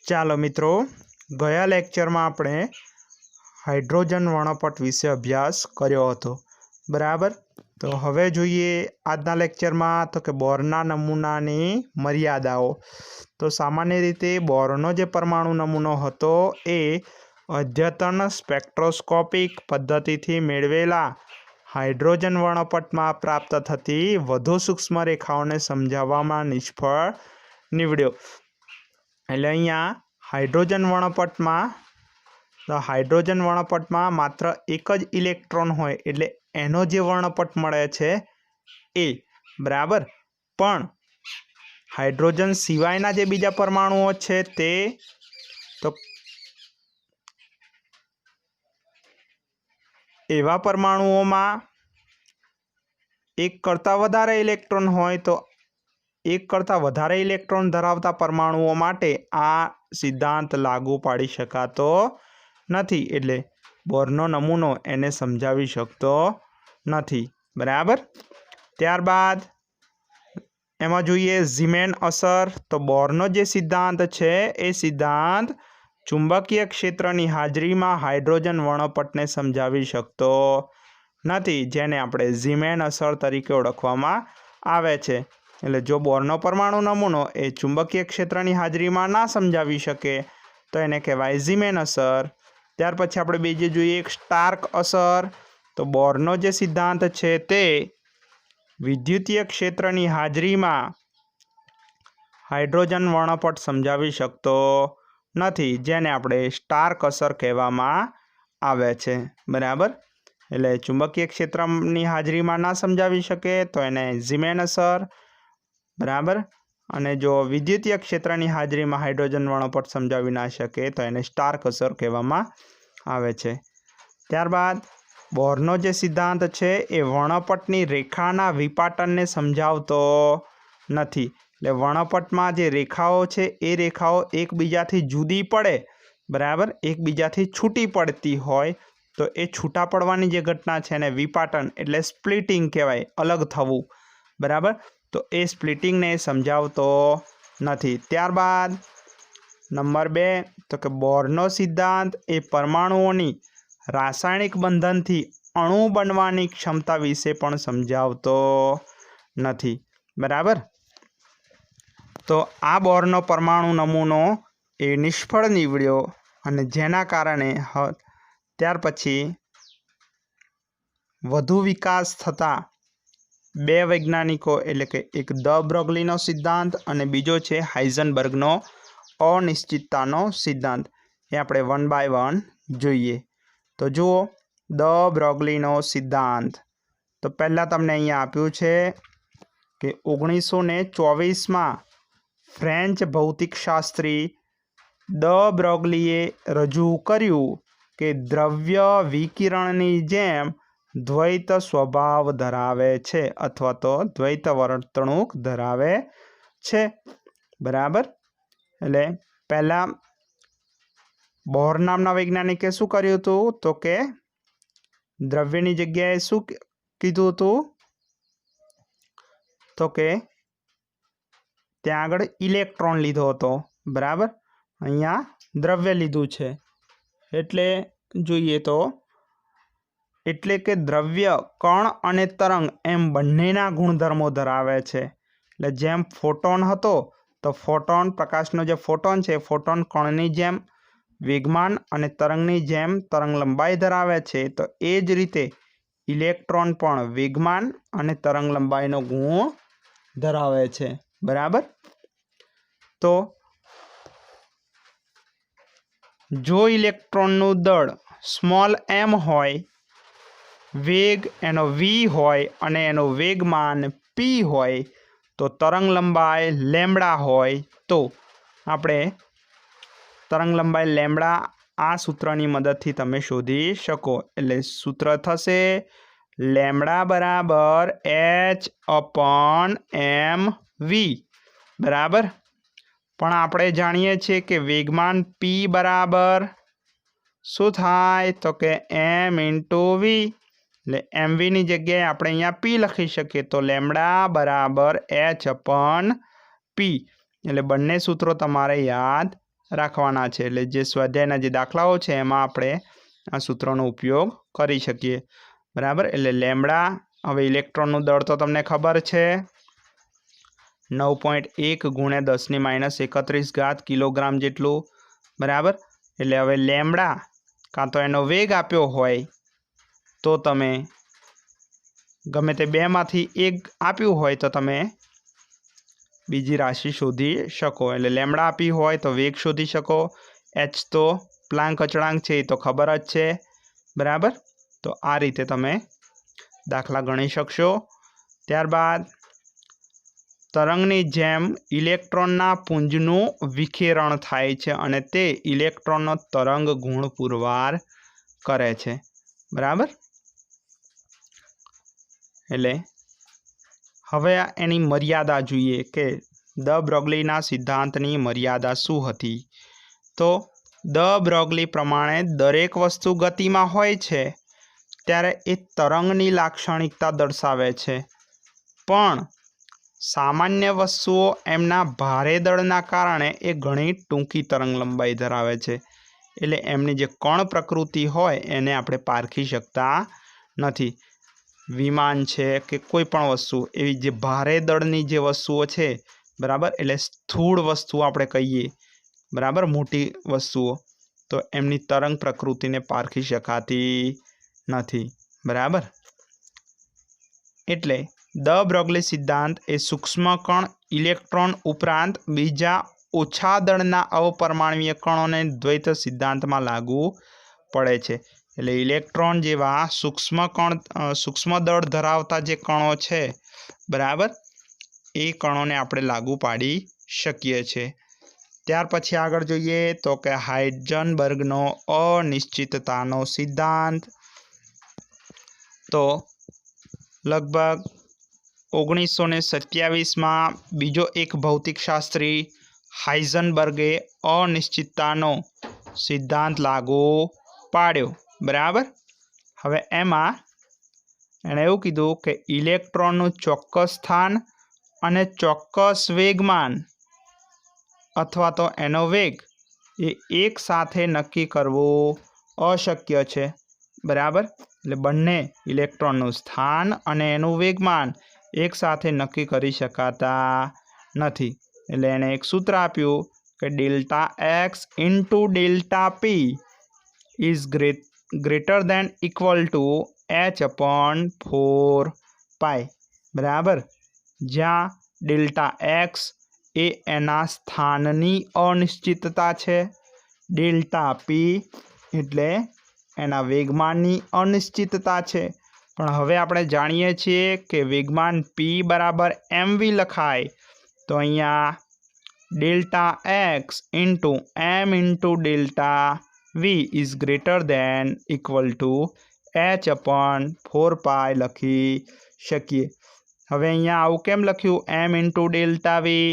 ચાલો મિત્રો, ગયા લેક્ચરમાં આપણે હાઇડ્રોજન વર્ણપટ વિશે અભ્યાસ કર્યો હતો, બરાબર। તો હવે જોઈએ આજના લેક્ચરમાં તો કે બોરના નમૂનાની મર્યાદાઓ। તો સામાન્ય રીતે બોરનો જે પરમાણુ નમૂનો હતો એ અદ્યતન સ્પેક્ટ્રોસ્કોપિક પદ્ધતિથી મેળવેલા હાઇડ્રોજન વર્ણપટમાં પ્રાપ્ત થતી વધુ સૂક્ષ્મ રેખાઓને સમજાવવામાં નિષ્ફળ નીવડ્યો। એટલે અહીંયા હાઇડ્રોજન વર્ણપટમાં માત્ર એક જ ઇલેક્ટ્રોન હોય, એટલે એનો જે વર્ણપટ મળે છે એ, બરાબર। પણ હાઇડ્રોજન સિવાયના જે બીજા પરમાણુઓ છે તે તો એવા પરમાણુઓમાં એક કરતાં વધારે ઇલેક્ટ્રોન હોય, તો એક કરતાં વધારે ઇલેક્ટ્રોન ધરાવતા પરમાણુઓ માટે આ સિદ્ધાંત લાગુ પાડી શકાતો નથી, એટલે બોરનો નમૂનો એને સમજાવી શકતો નથી, બરાબર। ત્યારબાદ એમાં જોઈએ ઝીમેન અસર। તો બોરનો જે સિદ્ધાંત છે એ સિદ્ધાંત ચુંબકીય ક્ષેત્રની હાજરીમાં હાઇડ્રોજન વર્ણપટને સમજાવી શકતો નથી, જેને આપણે ઝીમેન અસર તરીકે ઓળખવામાં આવે છે। એટલે જો બોરનો પરમાણુ નમૂનો એ ચુંબકીય ક્ષેત્રની હાજરીમાં ના સમજાવી શકે તો એને કહેવાય ઝીમેન અસર। ત્યાર પછી આપણે બીજી જોઈએ એક સ્ટાર્ક અસર। તો બોરનો જે સિદ્ધાંત છે તે વિદ્યુતીય ક્ષેત્રની હાજરીમાં હાઇડ્રોજન વર્ણપટ સમજાવી શકતો નથી, જેને આપણે સ્ટાર્ક અસર કહેવામાં આવે છે, બરાબર। એટલે ચુંબકીય ક્ષેત્રની હાજરીમાં ના સમજાવી શકે તો એને ઝીમેન અસર, બરાબર। અને જો વિદ્યુતીય ક્ષેત્રની હાજરીમાં હાઇડ્રોજન વર્ણપટ સમજાવી ના શકે તો એને સ્ટાર્ક અસર કહેવામાં આવે છે। ત્યારબાદ બોરનો જે સિદ્ધાંત છે એ વર્ણપટની રેખાના વિપાટનને સમજાવતો નથી। એટલે વર્ણપટમાં જે રેખાઓ છે એ રેખાઓ એકબીજાથી જુદી પડે, બરાબર, એકબીજાથી છૂટી પડતી હોય તો એ છૂટા પડવાની જે ઘટના છે એને વિપાટન એટલે સ્પ્લિટિંગ કહેવાય, અલગ થવું, બરાબર। તો એ સ્પ્લિટિંગને સમજાવતો નથી। ત્યારબાદ નંબર 2 તો કે બોરનો સિદ્ધાંત એ પરમાણુઓની રાસાયણિક બંધનથી અણુ બનવાની ક્ષમતા વિશે પણ સમજાવતો નથી, બરાબર। તો આ બોરનો પરમાણુ નમૂનો એ નિષ્ફળ નીવડ્યો, અને જેના કારણે ત્યાર પછી વધુ વિકાસ થતાં બે વૈજ્ઞાનિકો, એટલે કે એક દ બ્રોગલીનો સિદ્ધાંત અને બીજો છે હાઇઝનબર્ગનો અનિશ્ચિતતાનો સિદ્ધાંત, એ આપણે 1 by 1 જોઈએ। તો જુઓ દ બ્રોગલીનો સિદ્ધાંત। તો પહેલાં તમને અહીંયા આપ્યું છે કે 1924માં ફ્રેન્ચ ભૌતિકશાસ્ત્રી દ બ્રોગલીએ રજૂ કર્યું કે દ્રવ્ય વિકિરણની જેમ દ્વૈત સ્વભાવ ધરાવે છે, અથવા તો દ્વૈત વર્તણૂક ધરાવે છે, બરાબર। એટલે પહેલાં બોર નામના વૈજ્ઞાનિકે શું કર્યું હતું તો કે દ્રવ્યની જગ્યાએ શું કીધું હતું તો કે ત્યાં આગળ ઇલેક્ટ્રોન લીધો હતો, બરાબર, અહીંયા દ્રવ્ય લીધું છે। એટલે જોઈએ તો એટલે કે દ્રવ્ય કણ અને તરંગ એમ બંનેના ગુણધર્મો ધરાવે છે। એટલે જેમ ફોટોન હતો તો ફોટોન, પ્રકાશનો જે ફોટોન છે, ફોટોન કણની જેમ વેગમાન અને તરંગની જેમ તરંગ લંબાઈ ધરાવે છે, તો એ જ રીતે ઇલેક્ટ્રોન પણ વેગમાન અને તરંગ લંબાઈનો ગુણ ધરાવે છે, બરાબર। તો જો ઇલેક્ટ્રોનનું દળ સ્મોલ m હોય, વેગ એનો v હોય અને એનું વેગમાન p હોય, તો તરંગ લંબાઈ લેમ્બડા હોય, તો આપણે તરંગ લંબાઈ લેમ્બડા આ સૂત્રની મદદથી તમે શોધી શકો। એટલે સૂત્ર થશે લેમ્બડા બરાબર h/mv, બરાબર। પણ આપણે જાણીએ છીએ કે વેગમાન p બરાબર શું થાય તો કે m × v, એટલે mvની જગ્યાએ આપણે અહીંયા p લખી શકીએ, તો લેમ્બડા બરાબર h/p। એટલે બંને સૂત્રો તમારે યાદ રાખવાના છે। એટલે જે સ્વાધ્યાયના જે દાખલાઓ છે એમાં આપણે આ સૂત્રનો ઉપયોગ કરી શકીએ, બરાબર। એટલે લેમ્બડા, હવે ઇલેક્ટ્રોનનું દળ તો તમને ખબર છે 9.1 × 10⁻31 કિલોગ્રામ જેટલું, બરાબર। એટલે હવે લેમ્બડા કાં તો એનો વેગ આપ્યો હોય તો તમે ગમે તે બેમાંથી એક આપ્યું હોય તો તમે બીજી રાશિ શોધી શકો। એટલે લેમ્બડા આપી હોય તો વેગ શોધી શકો, એચ તો પ્લાન્ક અચળાંક છે એ તો ખબર જ છે, બરાબર। તો આ રીતે તમે દાખલા ગણી શકશો। ત્યારબાદ તરંગની જેમ ઇલેક્ટ્રોનના પુંજનું વિખેરણ થાય છે અને તે ઇલેક્ટ્રોનનો તરંગ ગુણ પુરવાર કરે છે, બરાબર। એટલે હવે એની મર્યાદા જોઈએ કે દ બ્રોગલીના સિદ્ધાંતની મર્યાદા શું હતી। તો દ બ્રોગલી પ્રમાણે દરેક વસ્તુ ગતિમાં હોય છે ત્યારે એ તરંગની લાક્ષણિકતા દર્શાવે છે, પણ સામાન્ય વસ્તુઓ એમના ભારે દળના કારણે એ ઘણી ટૂંકી તરંગ લંબાઈ ધરાવે છે। એટલે એમની જે કણ પ્રકૃતિ હોય એને આપણે પારખી શકતા નથી। વિમાન છે કે કોઈ પણ વસ્તુ એવી જે ભારે દળની જે વસ્તુઓ છે, બરાબર, એટલે સ્થૂળ વસ્તુ આપણે કહીએ, બરાબર, મોટી વસ્તુઓ, તો એમની તરંગ પ્રકૃતિને પારખી શકાતી નથી, બરાબર। એટલે દ બ્રોગલી સિદ્ધાંત એ સૂક્ષ્મ કણ, ઇલેક્ટ્રોન ઉપરાંત બીજા ઓછા દળના અપરમાણ્વીય કણોને દ્વૈત સિદ્ધાંતમાં લાગુ પડે છે। એટલે ઇલેક્ટ્રોન જેવા સૂક્ષ્મ દળ ધરાવતા જે કણો છે, બરાબર, એ કણોને આપણે લાગુ પાડી શકીએ છીએ। ત્યાર પછી આગળ જોઈએ તો કે હાઇઝનબર્ગનો અનિશ્ચિતતાનો સિદ્ધાંત। તો લગભગ 1927માં બીજો એક ભૌતિકશાસ્ત્રી હાઇઝનબર્ગે અનિશ્ચિતતાનો સિદ્ધાંત લાગુ પાડ્યો, બરાબર। હવે એમાં એણે એવું કીધું કે ઇલેક્ટ્રોનનું ચોક્કસ સ્થાન અને ચોક્કસ વેગમાન અથવા તો એનો વેગ એ એક સાથે નક્કી કરવું અશક્ય છે, બરાબર। એટલે બંને ઇલેક્ટ્રોનનું સ્થાન અને એનું વેગમાન એક સાથે નક્કી કરી શકાતા નથી। એટલે એણે એક સૂત્ર આપ્યું કે delta x into delta P is greater than equal to h/4π, બરાબર। જ્યાં ડેલ્ટા એક્સ એ એના સ્થાનની અનિશ્ચિતતા છે, ડેલ્ટા પી એટલે એના વેગમાનની અનિશ્ચિતતા છે। પણ હવે આપણે જાણીએ છીએ કે વેગમાન પી બરાબર mv લખાય, તો અહીંયા delta x into m into delta v is greater than equal to h/4π લખી શકીએ। હવે અહીંયા આવું કેમ લખ્યું એમ ઇન્ટુ ડેલ્ટા વી?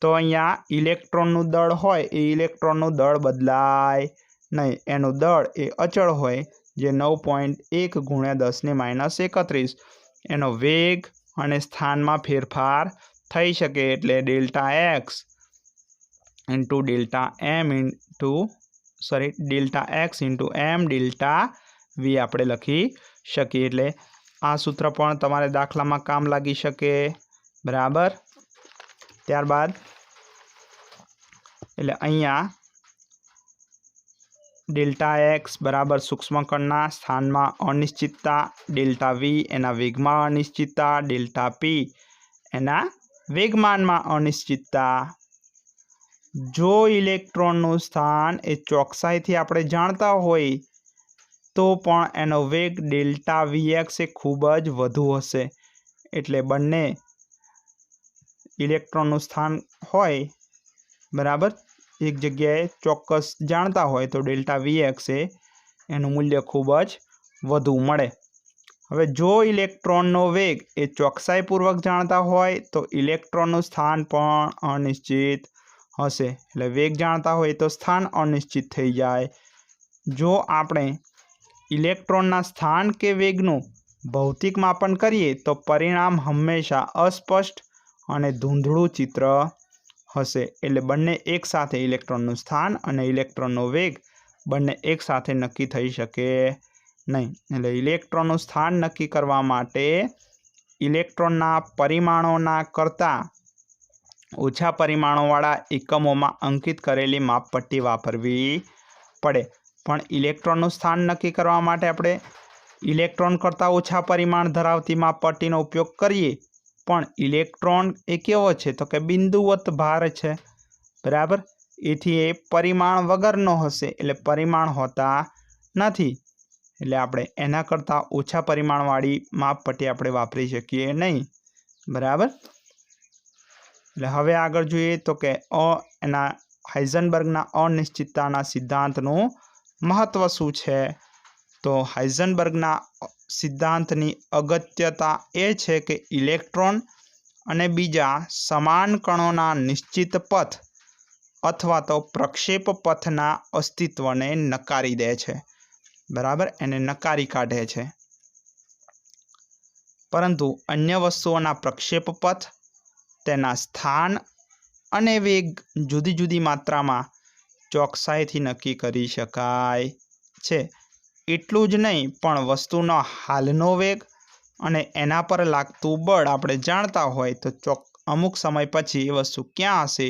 તો અહીંયા ઇલેક્ટ્રોનનું દળ હોય એ ઇલેક્ટ્રોનનું દળ બદલાય નહીં, એનું દળ એ અચળ હોય જે 9.1 × 10⁻31, એનો વેગ અને સ્થાનમાં ફેરફાર થઈ શકે। એટલે delta x into delta m delta v આપણે લખી શકીએ। એટલે આ સૂત્ર પણ તમારે દાખલામાં કામ લાગી શકે, બરાબર। ત્યારબાદ એટલે અહીંયા ડેલ્ટા એક્સ બરાબર સૂક્ષ્મકણના સ્થાનમાં અનિશ્ચિતતા, ડેલ્ટા વી એના વેગમાં અનિશ્ચિતતા, ડેલ્ટા પી એના વેગમાનમાં અનિશ્ચિતતા। જો ઇલેક્ટ્રોનનું સ્થાન એ ચોકસાઈથી આપણે જાણતા હોય તો પણ એનો વેગ ડેલ્ટા વીએક્સ એ ખૂબ જ વધુ હશે। એટલે બંને ઇલેક્ટ્રોનનું સ્થાન હોય, બરાબર, એક જગ્યાએ ચોક્કસ જાણતા હોય તો ડેલ્ટા વીએક્સ એ એનું મૂલ્ય ખૂબ જ વધુ મળે। હવે જો ઇલેક્ટ્રોનનો વેગ એ ચોકસાઈપૂર્વક જાણતા હોય તો ઇલેક્ટ્રોનનું સ્થાન પણ અનિશ્ચિત હશે। એટલે વેગ જાણતા હોય તો સ્થાન અનિશ્ચિત થઈ જાય। જો આપણે ઇલેક્ટ્રોનના સ્થાન કે વેગનું ભૌતિક માપન કરીએ તો પરિણામ હંમેશા અસ્પષ્ટ અને ધૂંધળું ચિત્ર હશે એટલે બંને એકસાથે ઇલેક્ટ્રોનનું સ્થાન અને ઇલેક્ટ્રોનનો વેગ બંને એકસાથે નક્કી થઈ શકે નહીં. એટલે ઇલેક્ટ્રોનનું સ્થાન નક્કી કરવા માટે ઇલેક્ટ્રોનના પરિમાણોના કરતાં ઓછા પરિમાણોવાળા એકમોમાં અંકિત કરેલી માપપટ્ટી વાપરવી પડે. પણ ઇલેક્ટ્રોનનું સ્થાન નક્કી કરવા માટે આપણે ઇલેક્ટ્રોન કરતાં ઓછા પરિમાણ ધરાવતી માપપટ્ટીનો ઉપયોગ કરીએ, પણ ઇલેક્ટ્રોન એ કેવો છે તો કે બિંદુવત ભાર છે, બરાબર. એથી એ પરિમાણ વગરનો હશે એટલે પરિમાણ હોતા નથી. એટલે આપણે એના કરતાં ઓછા પરિમાણવાળી માપપટ્ટી આપણે વાપરી શકીએ નહીં, બરાબર. એટલે હવે આગળ જોઈએ તો કે એના હાઇઝનબર્ગના અનિશ્ચિતતાના સિદ્ધાંતનું મહત્વ શું છે. તો હાઇઝનબર્ગના સિદ્ધાંતની અગત્યતા એ છે કે ઇલેક્ટ્રોન અને બીજા સમાન કણોના નિશ્ચિત પથ અથવા તો પ્રક્ષેપ પથના અસ્તિત્વને નકારી દે છે, બરાબર, એને નકારી કાઢે છે. પરંતુ અન્ય વસ્તુઓના પ્રક્ષેપ પથ, તેના સ્થાન અને વેગ જુદી જુદી માત્રામાં ચોકસાઈથી નક્કી કરી શકાય છે. એટલું જ નહીં પણ વસ્તુનો હાલનો વેગ અને એના પર લાગતું બળ આપણે જાણતા હોય તો અમુક સમય પછી એ વસ્તુ ક્યાં હશે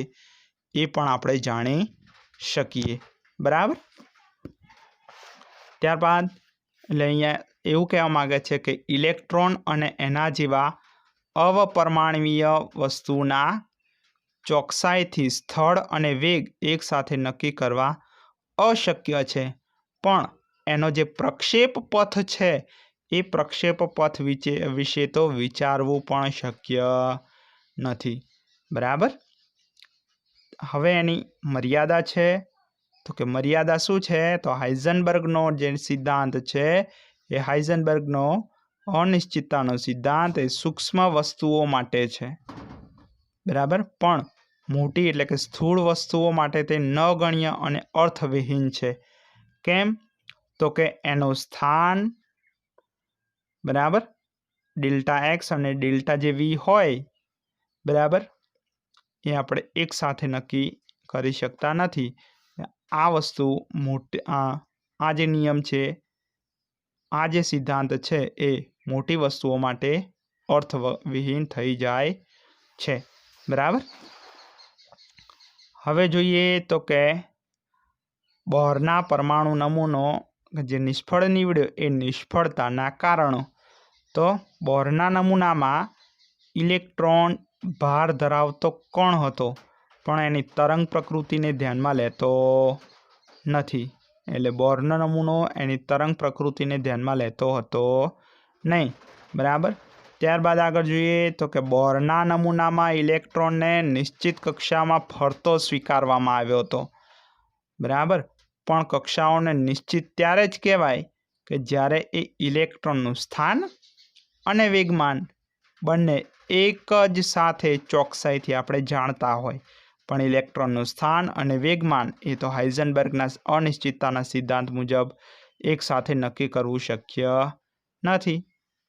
એ પણ આપણે જાણી શકીએ, બરાબર. ત્યારબાદ એટલે અહીંયા એવું કહેવા માગે છે કે ઇલેક્ટ્રોન અને એના જેવા અવપરમાણવીય વસ્તુના ચોકસાઈથી સ્થળ અને વેગ એકસાથે નક્કી કરવા અશક્ય છે, પણ એનો જે પ્રક્ષેપ પથ છે એ પ્રક્ષેપ પથ વિશે તો વિચારવું પણ શક્ય નથી, બરાબર. હવે એની મર્યાદા છે તો કે મર્યાદા શું છે તો હાઇઝનબર્ગનો જે સિદ્ધાંત છે એ હાઇઝનબર્ગનો અનિશ્ચિતતાનો સિદ્ધાંત એ સૂક્ષ્મ વસ્તુઓ માટે છે, બરાબર. પણ મોટી એટલે કે સ્થૂળ વસ્તુઓ માટે તે નગણ્ય અને અર્થવિહીન છે. કેમ તો કે એનું સ્થાન, બરાબર, ડેલ્ટા એક્સ અને ડેલ્ટા જે વી હોય, બરાબર, એ આપણે એકસાથે નક્કી કરી શકતા નથી. આ વસ્તુ મોટી આ જે નિયમ છે, આ જે સિદ્ધાંત છે એ મોટી વસ્તુઓ માટે અર્થવિહીન થઈ જાય છે, બરાબર. હવે જોઈએ તો કે બોરના પરમાણુ નમૂનો જે નિષ્ફળ નીવડ્યો એ નિષ્ફળતાના કારણો. તો બોરના નમૂનામાં ઇલેક્ટ્રોન ભાર ધરાવતો કણ હતો પણ એની તરંગ પ્રકૃતિને ધ્યાનમાં લેતો નથી. એટલે બોરનો નમૂનો એની તરંગ પ્રકૃતિને ધ્યાનમાં લેતો હતો નહીં, બરાબર. ત્યારબાદ આગળ જોઈએ તો કે બોરના નમૂનામાં ઇલેક્ટ્રોનને નિશ્ચિત કક્ષામાં ફરતો સ્વીકારવામાં આવ્યો હતો, બરાબર. પણ કક્ષાઓને નિશ્ચિત ત્યારે જ કહેવાય કે જ્યારે એ ઇલેક્ટ્રોનનું સ્થાન અને વેગમાન બંને એક જ સાથે ચોકસાઈથી આપણે જાણતા હોય. પણ ઇલેક્ટ્રોનનું સ્થાન અને વેગમાન એ તો હાઇઝનબર્ગના અનિશ્ચિતતાના સિદ્ધાંત મુજબ એકસાથે નક્કી કરવું શક્ય નથી,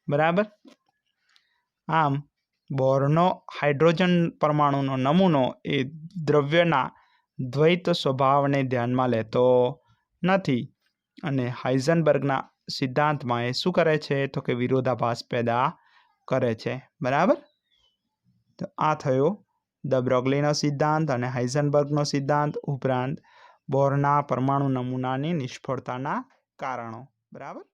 બરાબર. આમ બોરનો હાઇડ્રોજન પરમાણુનો નમૂનો એ દ્રવ્યના દ્વૈત સ્વભાવને ધ્યાનમાં લેતો નથી અને હાઇઝનબર્ગના સિદ્ધાંતમાં એ શું કરે છે તો કે વિરોધાભાસ પેદા કરે છે, બરાબર. તો આ થયો દ બ્રોગલીનો સિદ્ધાંત અને હાઇઝનબર્ગનો સિદ્ધાંત ઉપરાંત બોરના પરમાણુ નમૂનાની નિષ્ફળતાના કારણો, બરાબર.